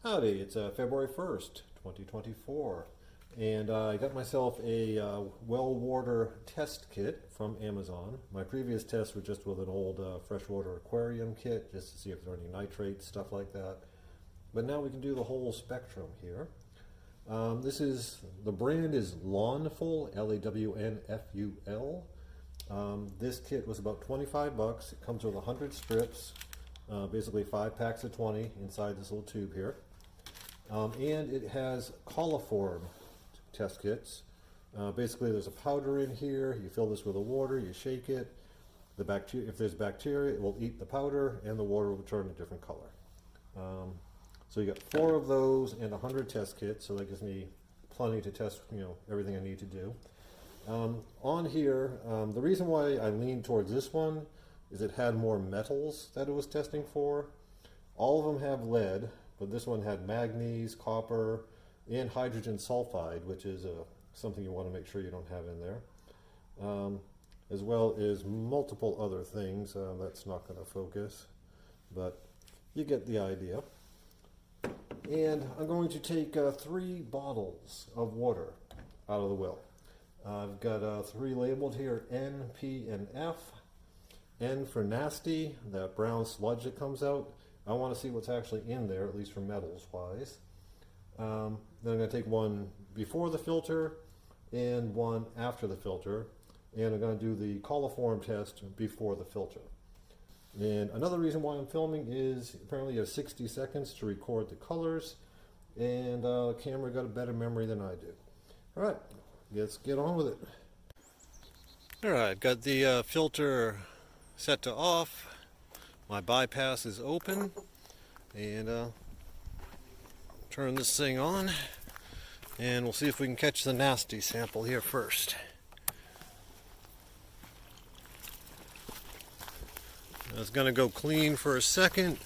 Howdy, it's February 1st, 2024, and I got myself a well water test kit from Amazon. My previous test was just with an old freshwater aquarium kit, just to see if there are any nitrates, stuff like that. But now we can do the whole spectrum here. The brand is Lawnful, Lawnful. This kit was about 25 bucks. It comes with 100 strips, basically 5 packs of 20 inside this little tube here. And it has coliform test kits. Basically, there's a powder in here. You fill this with the water, you shake it. If there's bacteria, it will eat the powder, and the water will turn a different color. So you got 4 of those and 100 test kits. So that gives me plenty to test, everything I need to do. On here, the reason why I leaned towards this one is it had more metals that it was testing for. All of them have lead, but this one had manganese, copper, and hydrogen sulfide, which is something you want to make sure you don't have in there, as well as multiple other things. That's not going to focus, but you get the idea. And I'm going to take 3 bottles of water out of the well. I've got 3 labeled here, N, P, and F. N for nasty, that brown sludge that comes out. I want to see what's actually in there, at least for metals wise. Then I'm going to take one before the filter and one after the filter. And I'm going to do the coliform test before the filter. And another reason why I'm filming is apparently you have 60 seconds to record the colors. And the camera got a better memory than I do. All right, let's get on with it. All right, got the filter set to off. My bypass is open, and turn this thing on, and we'll see if we can catch the nasty sample here first. It's going to go clean for a second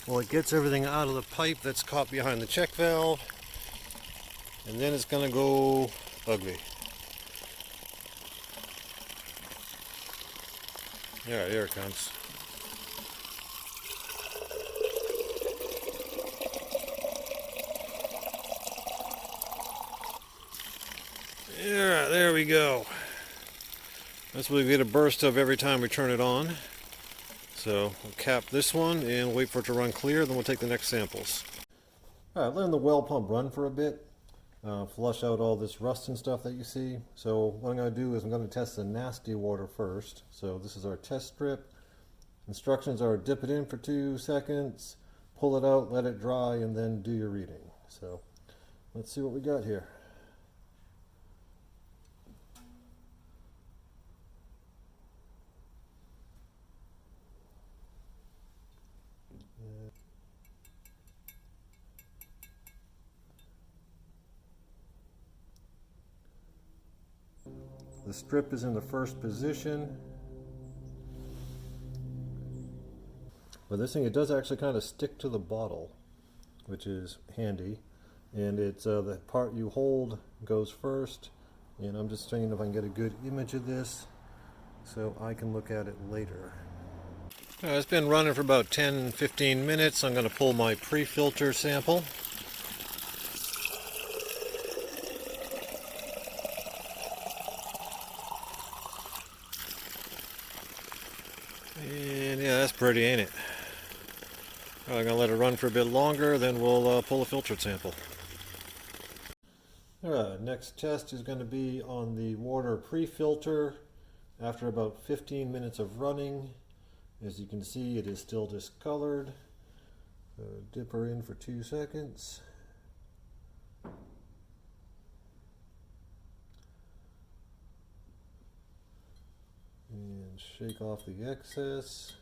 while it gets everything out of the pipe that's caught behind the check valve, and then it's going to go ugly. Yeah, here it comes. Yeah, there we go. That's what we get a burst of every time we turn it on. So we'll cap this one and wait for it to run clear, then we'll take the next samples. Alright, letting the well pump run for a bit. Flush out all this rust and stuff that you see. So what I'm going to do is I'm going to test the nasty water first. So this is our test strip. Instructions are dip it in for 2 seconds, pull it out, let it dry, and then do your reading. So let's see what we got here. The strip is in the first position. But this thing, it does actually kind of stick to the bottle, which is handy. And it's the part you hold goes first. And I'm just seeing if I can get a good image of this so I can look at it later. It's been running for about 10-15 minutes. I'm going to pull my pre-filter sample. And yeah, that's pretty, ain't it? I'm going to let it run for a bit longer, then we'll pull a filtered sample. Alright, next test is going to be on the water pre-filter after about 15 minutes of running. As you can see, it is still discolored. Dip her in for 2 seconds. And shake off the excess.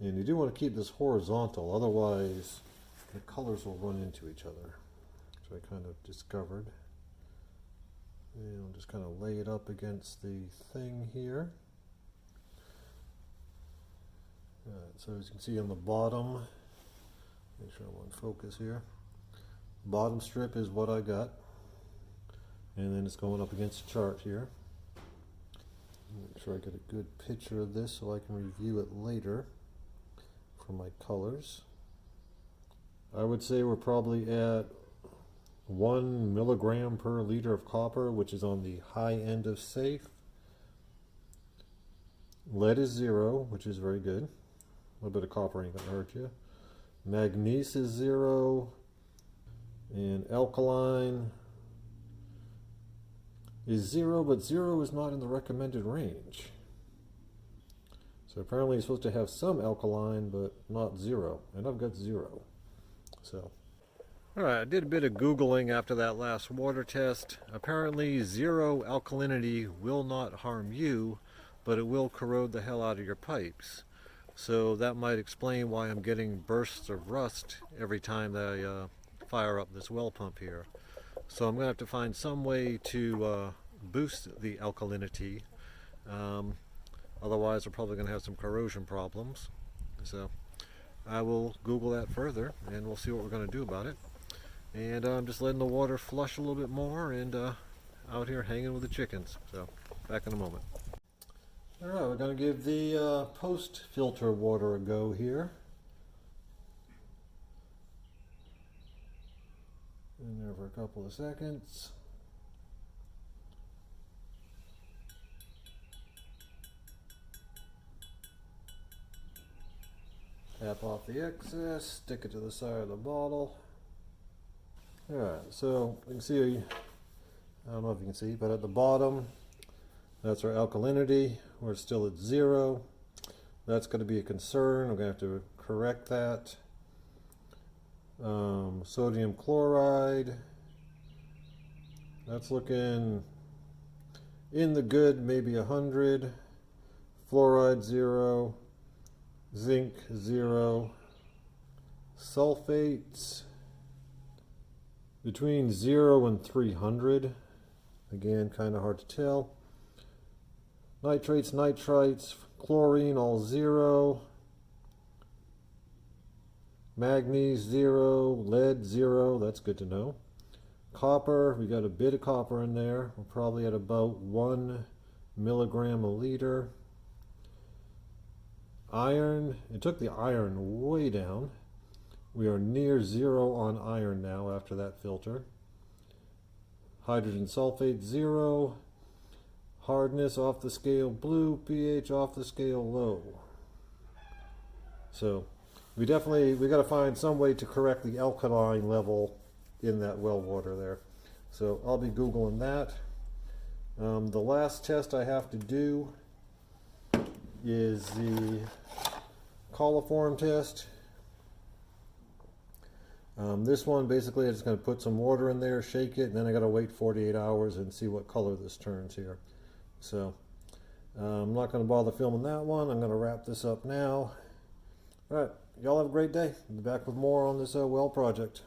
And you do want to keep this horizontal, otherwise the colors will run into each other, which I kind of discovered. And I'll just kind of lay it up against the thing here. Alright, so as you can see on the bottom, make sure I'm on focus here. Bottom strip is what I got. And then it's going up against the chart here. Make sure I get a good picture of this so I can review it later for my colors. I would say we're probably at 1 milligram per liter of copper, which is on the high end of safe. Lead is 0, which is very good. A little bit of copper ain't gonna hurt you. Magnesium is 0, and alkaline is 0, but 0 is not in the recommended range. So apparently you're supposed to have some alkaline, but not 0, and I've got 0. So, alright, I did a bit of Googling after that last water test. Apparently 0 alkalinity will not harm you, but it will corrode the hell out of your pipes. So that might explain why I'm getting bursts of rust every time that I fire up this well pump here. So I'm going to have to find some way to boost the alkalinity. Otherwise we're probably going to have some corrosion problems. So I will Google that further and we'll see what we're going to do about it. And I'm just letting the water flush a little bit more and out here hanging with the chickens. So back in a moment. Alright, we're going to give the post-filter water a go here. In there for a couple of seconds. Tap off the excess, stick it to the side of the bottle. Alright, so you can see, I don't know if you can see, but at the bottom, that's our alkalinity. We're still at 0. That's going to be a concern. We're going to have to correct that. Sodium chloride. That's looking in the good, maybe 100. Fluoride 0. Zinc 0. Sulfates between 0 and 300. Again, kind of hard to tell. Nitrates, nitrites, chlorine all 0. Magnesium 0, lead 0, that's good to know. Copper, we got a bit of copper in there. We're probably at about 1 milligram a liter. Iron, it took the iron way down. We are near 0 on iron now after that filter. Hydrogen sulfate 0. Hardness off the scale blue, pH off the scale low. So we got to find some way to correct the alkaline level in that well water there. So I'll be Googling that. The last test I have to do is the coliform test. This one basically I'm just going to put some water in there, shake it, and then I got to wait 48 hours and see what color this turns here. So I'm not going to bother filming that one. I'm going to wrap this up now. All right, y'all have a great day. I'll be back with more on this well project.